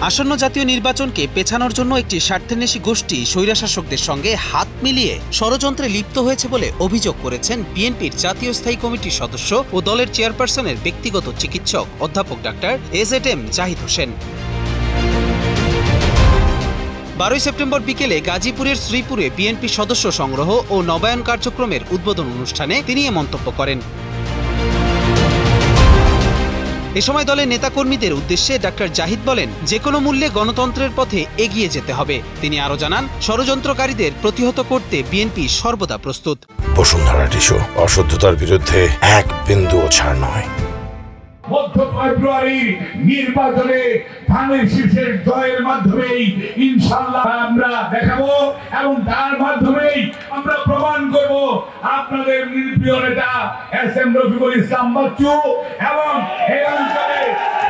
আসন্ন জাতীয় নির্বাচনকে পেছানোর জন্য একটি স্বার্থান্বেষী গোষ্ঠী স্বৈরশাসকদের সঙ্গে হাত মিলিয়ে ষড়যন্ত্রে লিপ্ত হয়েছে বলে অভিযোগ করেছেন বিএনপির জাতীয় স্থায়ী কমিটির সদস্য ও দলের চেয়ারপারসনের ব্যক্তিগত চিকিৎসক অধ্যাপক doctor AZM Zahid Hossain. 12 September বিকেলে গাজীপুরের শ্রীপুরে বিএনপি সদস্য সংগ্রহ ও নবায়ন কার্যক্রমের উদ্বোধন অনুষ্ঠানে তিনি এ মন্তব্য করেন। এ সময় দলের নেতাকর্মীদের উদ্দেশ্যে ডাক্তার জাহিদ বলেন, যে কোনো মূল্যে গণতন্ত্রের পথে এগিয়ে যেতে হবে। তিনি আরও জানান, ষড়যন্ত্রকারীদের প্রতিহত করতে বিএনপি সর্বদা প্রস্তুত। বসুন্ধরা টিস্যু অসত্যতার বিরুদ্ধে এক বিন্দুও ছাড় নয়। মধ্য ফেব্রুয়ারির নির্বাচনে ধানের শীষের জয়ের মাধ্যমেই ইনশাআল্লাহ আমরা দেখাবো এবং তার মাধ্যমেই আমরা প্রমাণ করব আপনাদের প্রিয় নেতা এস.এম. রফিকুল ইসলাম বাচ্চু এবং এই অঞ্চলে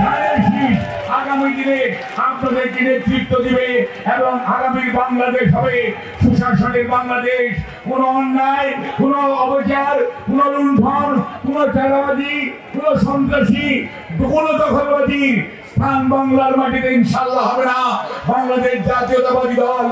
ধানের শীষ আগামী দিনে আপনাদেরকে নেতৃত্ব দিবে এবং আগামী বাংলাদেশ হবে সুশাসনের বাংলাদেশ। কোন অন্যায়, কোন অবিচার, কোন লুণ্ঠন, কোন চাঁদাবাজি, কোন সন্ত্রাসী, কোন দখলবাজি স্থান বাংলার মাটিতে ইনশাআল্লাহ হবে না। বাংলাদেশ জাতীয়তাবাদী দল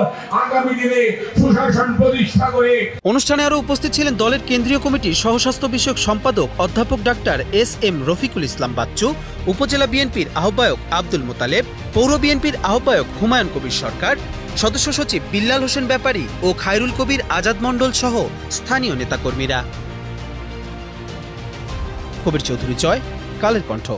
আগামী দিনে সুশাসন প্রতিষ্ঠা করে। অনুষ্ঠানে আরও উপস্থিত ছিলেন দলের কেন্দ্রীয় কমিটির সহস্বাস্থ্য বিষয়ক সম্পাদক অধ্যাপক ডাক্তার এস.এম. রফিকুল ইসলাম বাচ্চু, উপজেলা বিএনপির আহ্বায়ক আব্দুল মোতালেব, পৌর বিএনপির আহ্বায়ক হুমায়ুন কবির সরকার, সদস্য সচিব বিল্লাল হোসেন ব্যাপারী ও খায়রুল কবির আজাদ মণ্ডল সহ স্থানীয় নেতাকর্মীরা। কবির চৌধুরী জয়, কালের কণ্ঠ।